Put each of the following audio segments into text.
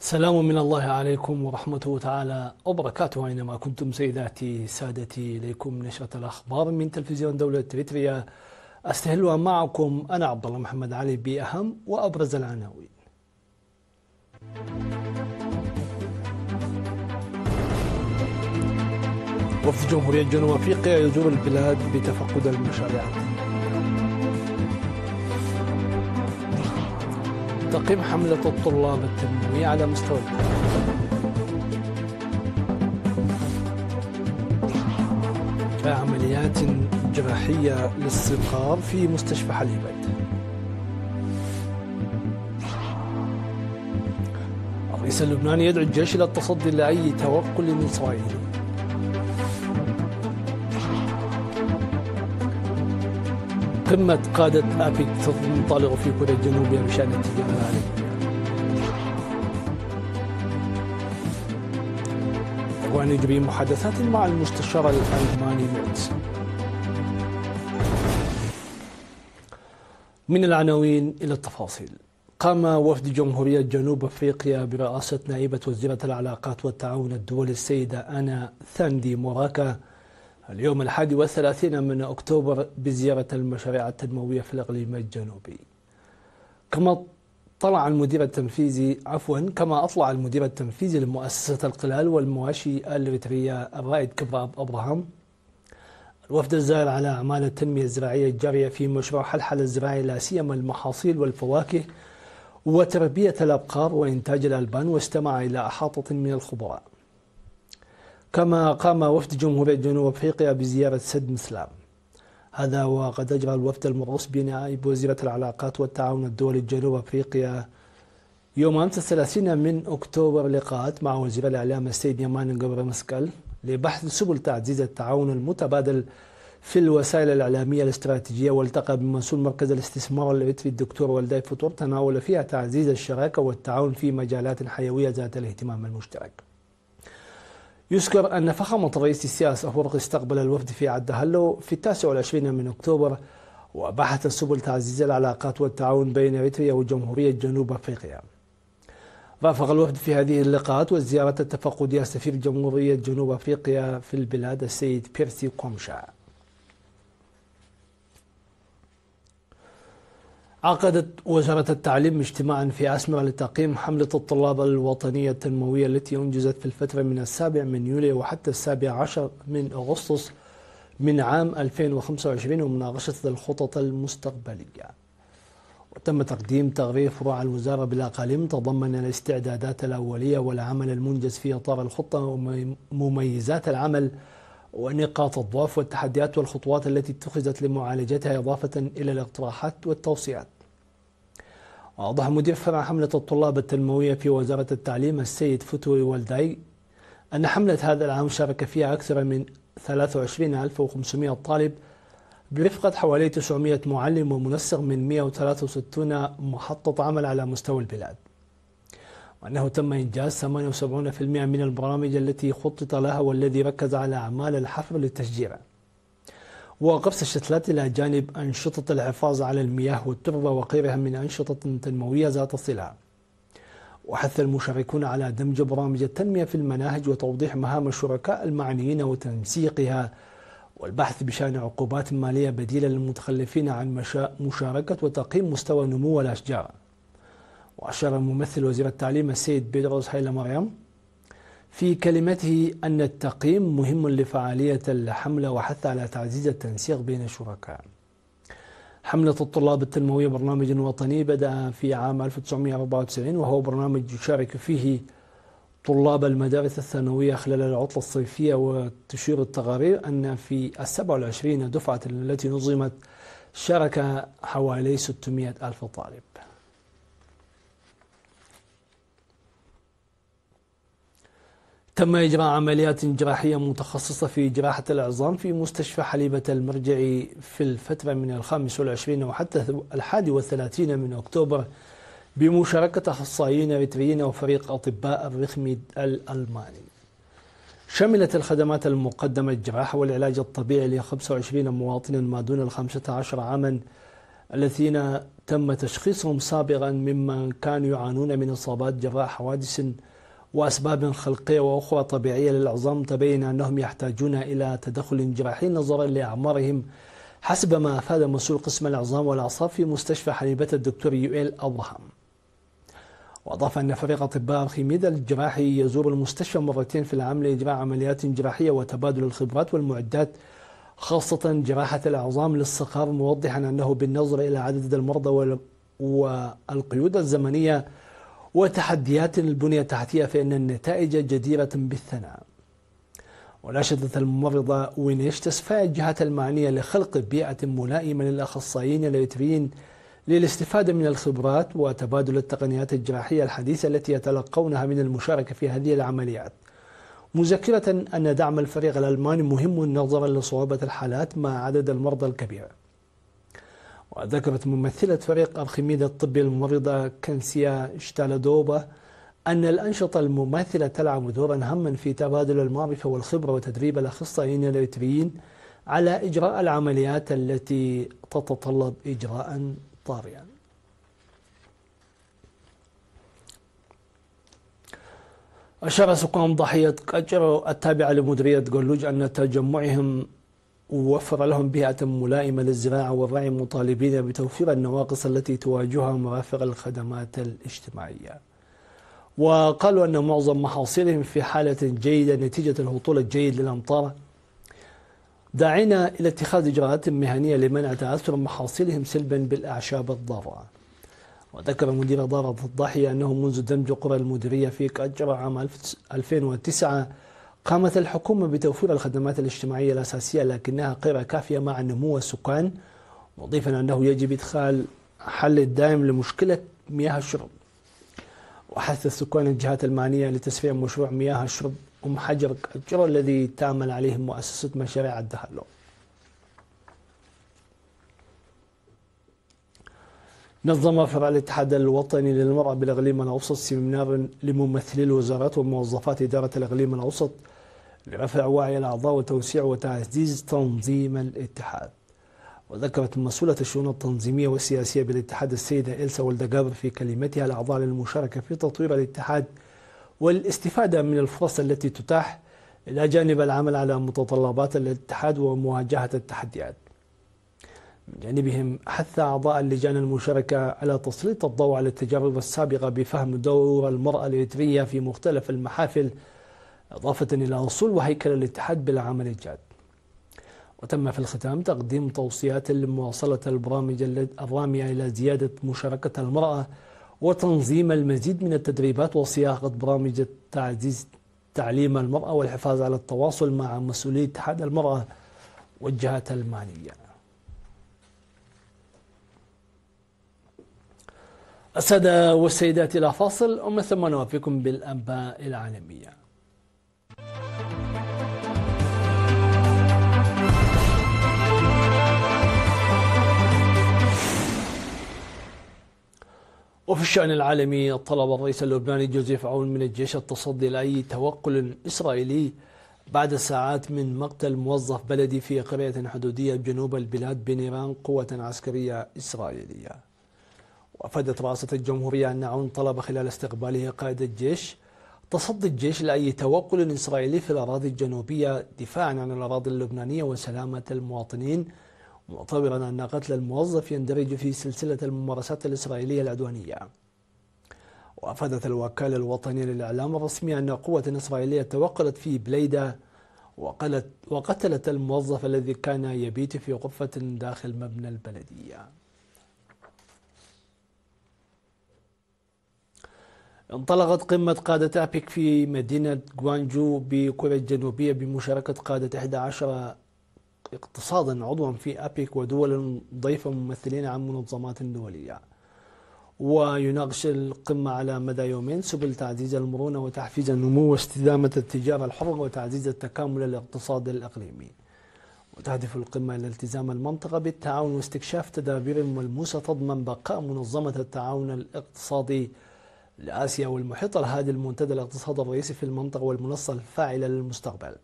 سلام من الله عليكم ورحمته تعالى وبركاته، أينما كنتم سيداتي سادتي. إليكم نشرة الأخبار من تلفزيون دولة إريتريا، أستهلها معكم أنا عبد الله محمد علي بأهم وأبرز العناوين. وفد جمهورية جنوب أفريقيا يزور البلاد بتفقد المشاريع. تقييم حملة الطلاب التنموية على مستوى عمليات جراحية للصقار في مستشفى حليبة. الرئيس اللبناني يدعو الجيش إلى التصدي لأي توكل إسرائيلي. قمة قادة أبيك تنطلق في كوريا الجنوبية بشأن التجارة العالمية. إخوان يجري محادثات مع المستشار الألماني ميرتز. من العناوين إلى التفاصيل. قام وفد جمهورية جنوب أفريقيا برئاسة نائبة وزيرة العلاقات والتعاون الدولي السيدة أنا ثاندي موراكا اليوم 31 من أكتوبر بزيارة المشاريع التنموية في الإقليم الجنوبي. كما أطلع المدير التنفيذي لمؤسسة القلال والمواشي الإريترية الرائد كبراب أبراهام الوفد الزائر على أعمال التنمية الزراعية الجارية في مشروع حلحلة الزراعي لا سيما المحاصيل والفواكه وتربية الأبقار وإنتاج الألبان، واستمع إلى أحاطة من الخبراء. كما قام وفد جمهورية جنوب أفريقيا بزيارة سد مسلام، هذا وقد أجرى الوفد المرؤوس بنائب وزيرة العلاقات والتعاون الدولي جنوب أفريقيا يوم أمس 30 من أكتوبر لقاءات مع وزير الإعلام السيد يمان قبر مسكال لبحث سبل تعزيز التعاون المتبادل في الوسائل الإعلامية الاستراتيجية، والتقى بمسؤول مركز الاستثمار الإريتري الدكتور والداي فطور تناول فيها تعزيز الشراكة والتعاون في مجالات حيوية ذات الاهتمام المشترك. يذكر أن فخامة رئيس السياسة أفورق استقبل الوفد في عدهلو في 29 من أكتوبر وبحث سبل تعزيز العلاقات والتعاون بين إريتريا وجمهورية جنوب أفريقيا. رافق الوفد في هذه اللقاءات والزيارة التفقدية سفير جمهورية جنوب أفريقيا في البلاد السيد بيرسي كومشا. عقدت وزارة التعليم اجتماعا في أسمرة لتقييم حملة الطلاب الوطنية التنموية التي أنجزت في الفترة من 7 من يوليو وحتى 17 من أغسطس من عام 2025 ومناقشة الخطط المستقبلية. وتم تقديم تقرير فروع الوزارة بالأقاليم تضمن الاستعدادات الأولية والعمل المنجز في إطار الخطة ومميزات العمل ونقاط الضعف والتحديات والخطوات التي اتخذت لمعالجتها، إضافة إلى الاقتراحات والتوصيات. وأوضح مدير فرع حملة الطلاب التنموية في وزارة التعليم السيد فتوي والداي أن حملة هذا العام شارك فيها أكثر من 23500 طالب برفقة حوالي 900 معلم ومنسق من 163 محطة عمل على مستوى البلاد، وأنه تم إنجاز 78% من البرامج التي خطط لها والذي ركز على أعمال الحفر للتشجير وقبس الشتلات إلى جانب أنشطة الحفاظ على المياه والتربة وغيرها من أنشطة تنموية ذات صلة. وحث المشاركون على دمج برامج التنمية في المناهج وتوضيح مهام الشركاء المعنيين وتنسيقها، والبحث بشأن عقوبات مالية بديلة للمتخلفين عن مشاركة وتقييم مستوى نمو الأشجار. وأشار ممثل وزير التعليم السيد بيدروس هايلا مريم في كلمته أن التقييم مهم لفعالية الحملة، وحث على تعزيز التنسيق بين الشركاء. حملة الطلاب التنموية برنامج وطني بدأ في عام 1994، وهو برنامج يشارك فيه طلاب المدارس الثانوية خلال العطلة الصيفية. وتشير التقارير أن في 27 دفعة التي نظمت شارك حوالي 600 ألف طالب. تم إجراء عمليات جراحية متخصصة في جراحة العظام في مستشفى حليبة المرجعي في الفترة من 25 وحتى 31 من أكتوبر بمشاركة أخصائيين إريتريين وفريق أطباء الرخم الألماني. شملت الخدمات المقدمة الجراحة والعلاج الطبيعي ل 25 مواطن ما دون 15 عاما الذين تم تشخيصهم سابقا ممن كانوا يعانون من إصابات جراء حوادث وأسباب خلقية وأخرى طبيعية للعظام، تبين أنهم يحتاجون إلى تدخل جراحي نظرا لأعمارهم، حسب ما أفاد مسؤول قسم العظام والأعصاب في مستشفى حليبة الدكتور يوئيل أبراهام. وأضاف أن فريق أطباء أرخميدا الجراحي يزور المستشفى مرتين في العام لإجراء عمليات جراحية وتبادل الخبرات والمعدات، خاصة جراحة العظام للصقار، موضحا أنه بالنظر إلى عدد المرضى والقيود الزمنية وتحديات البنية التحتية فإن النتائج جديرة بالثناء. وناشدت الممرضة وينيش تسفى الجهات المعنية لخلق بيئة ملائمة للأخصائيين الإريتريين للاستفادة من الخبرات وتبادل التقنيات الجراحية الحديثة التي يتلقونها من المشاركة في هذه العمليات، مذكرة أن دعم الفريق الألماني مهم نظرا لصعوبة الحالات مع عدد المرضى الكبير. وذكرت ممثلة فريق أرخميدا الطبي الممرضة كانسيا شتالدوبا أن الأنشطة المماثلة تلعب دورا هاما في تبادل المعرفة والخبرة وتدريب الأخصائيين الإريتريين على إجراء العمليات التي تتطلب إجراء طارئا. أشار سكان ضحية قجر التابعة لمديرية قلوج أن تجمعهم ووفر لهم بيئة ملائمة للزراعة والرعي، مطالبين بتوفير النواقص التي تواجهها مرافق الخدمات الاجتماعية. وقالوا أن معظم محاصيلهم في حالة جيدة نتيجة الهطول الجيد للأمطار، داعين إلى اتخاذ إجراءات مهنية لمنع تأثر محاصيلهم سلبا بالأعشاب الضارة. وذكر مدير إدارة الضاحية أنه منذ دمج قرى المديرية في قجر عام 2009 قامت الحكومة بتوفير الخدمات الاجتماعية الأساسية، لكنها غير كافية مع نمو السكان، مضيفا أنه يجب إدخال حل دائم لمشكلة مياه الشرب. وحث السكان الجهات المعنية لتسريع مشروع مياه الشرب حجر قجر الذي تعمل عليه مؤسسة مشاريع الدهلو. نظم فرع الاتحاد الوطني للمرأة بالإقليم الأوسط سيمينار لممثلي الوزارات وموظفات إدارة الإقليم الأوسط لرفع وعي الأعضاء وتوسيع وتعزيز تنظيم الاتحاد. وذكرت مسؤولة الشؤون التنظيمية والسياسية بالاتحاد السيدة إلسا والدقابر في كلمتها الأعضاء للمشاركة في تطوير الاتحاد والاستفادة من الفرص التي تتاح، إلى جانب العمل على متطلبات الاتحاد ومواجهة التحديات. من جانبهم حث أعضاء اللجان المشاركة على تسليط الضوء على التجارب السابقة بفهم دور المرأة الإريترية في مختلف المحافل، إضافة إلى أصول وهيكل الاتحاد بالعمل الجاد. وتم في الختام تقديم توصيات لمواصلة البرامج الرامية إلى زيادة مشاركة المرأة وتنظيم المزيد من التدريبات وصياغة برامج تعزيز تعليم المرأة والحفاظ على التواصل مع مسؤولي اتحاد المرأة والجهات المعنية. السادة والسيدات، إلى فاصل ومن ثم نوافيكم بالأنباء العالمية. وفي الشأن العالمي، طلب الرئيس اللبناني جوزيف عون من الجيش التصدي لأي توقل إسرائيلي بعد ساعات من مقتل موظف بلدي في قرية حدودية بجنوب البلاد بنيران قوة عسكرية إسرائيلية. وأفادت رئاسة الجمهورية أن عون طلب خلال استقباله قائد الجيش تصدي الجيش لأي توقل إسرائيلي في الأراضي الجنوبية دفاعا عن الأراضي اللبنانية وسلامة المواطنين، معتبرا أن قتل الموظف يندرج في سلسلة الممارسات الإسرائيلية العدوانية. وأفادت الوكالة الوطنية للإعلام الرسمي أن قوة إسرائيلية توقلت في بليدة وقتلت الموظف الذي كان يبيت في غرفة داخل مبنى البلدية. انطلقت قمة قادة أبيك في مدينة غوانجو بكوريا الجنوبية بمشاركة قادة 11 اقتصادا عضوا في أبيك ودول ضيفة ممثلين عن منظمات دولية. ويناقش القمة على مدى يومين سبل تعزيز المرونة وتحفيز النمو واستدامة التجارة الحرة وتعزيز التكامل الاقتصادي الإقليمي. وتهدف القمة إلى التزام المنطقة بالتعاون واستكشاف تدابير ملموسة تضمن بقاء منظمة التعاون الاقتصادي لآسيا والمحيط الهادي المنتدى الاقتصاد الرئيسي في المنطقة والمنصة الفاعلة للمستقبل.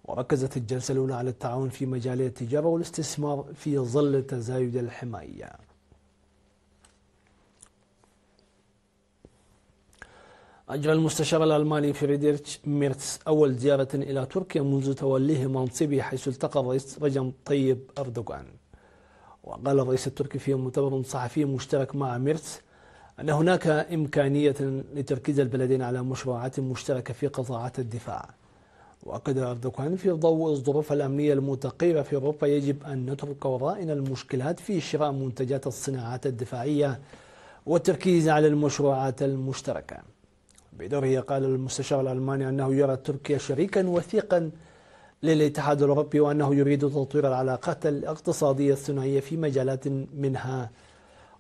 وركزت الجلسة الأولى على التعاون في مجال التجارة والاستثمار في ظل تزايد الحماية. أجرى المستشار الألماني فريدريش ميرتس أول زيارة إلى تركيا منذ توليه منصبه، حيث التقى الرئيس رجب طيب أردوغان. وقال الرئيس التركي في مؤتمر صحفي مشترك مع ميرتس أن هناك إمكانية لتركيز البلدين على مشروعات مشتركة في قطاعات الدفاع. وأكد أردوغان في ضوء الظروف الأمنية المتقيرة في أوروبا يجب أن نترك وراءنا المشكلات في شراء منتجات الصناعات الدفاعية والتركيز على المشروعات المشتركة. بدوره قال المستشار الألماني أنه يرى تركيا شريكا وثيقا للاتحاد الأوروبي، وأنه يريد تطوير العلاقات الاقتصادية الثنائية في مجالات منها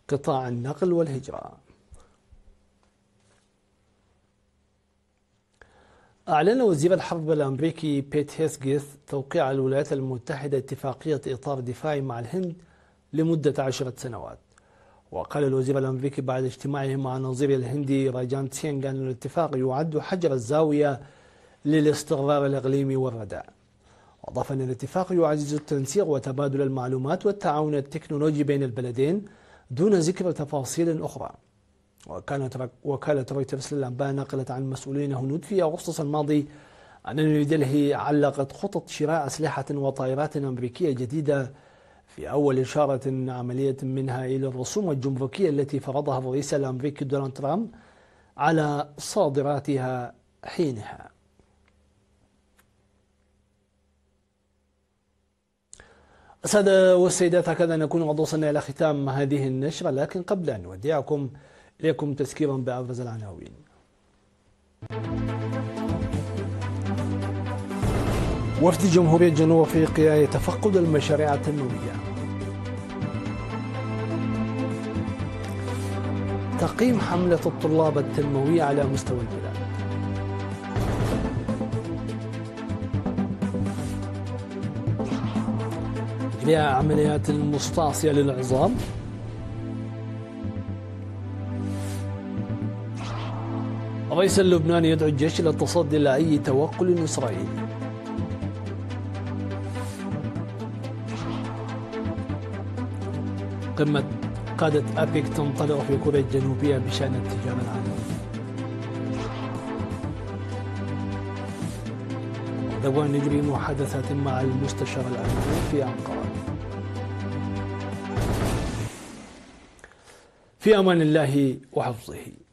قطاع النقل والهجرة. أعلن وزير الحرب الأمريكي بيت هيسجيث توقيع الولايات المتحدة اتفاقية إطار دفاعي مع الهند لمدة 10 سنوات. وقال الوزير الأمريكي بعد اجتماعه مع نظيره الهندي راجنات سينغ أن الاتفاق يعد حجر الزاوية للاستقرار الإقليمي والردع. وأضاف أن الاتفاق يعزز التنسيق وتبادل المعلومات والتعاون التكنولوجي بين البلدين دون ذكر تفاصيل أخرى. وكانت وكالة رويترز للأنباء نقلت عن مسؤولين هنود في أغسطس الماضي أن نيودلهي علقت خطط شراء أسلحة وطائرات أمريكية جديدة في أول إشارة عملية منها إلى الرسوم الجمركية التي فرضها الرئيس الأمريكي دونالد ترامب على صادراتها حينها. السادة والسيدات، هكذا نكون قد وصلنا إلى ختام هذه النشرة، لكن قبل أن نودعكم إليكم تذكيرا بأبرز العناوين. وفد جمهورية جنوب أفريقيا يتفقد المشاريع التنموية. تقييم حملة الطلاب التنموية على مستوى البلاد. إجراء عمليات مستعصية للعظام. الرئيس اللبناني يدعو الجيش إلى التصدي لأي توغل إسرائيلي. قمة قادة أبيك تنطلق في كوريا الجنوبية بشأن التجارة العالمية. أردوغان يجري محادثات مع المستشار الأمريكي في أنقرة. في أمان الله وحفظه.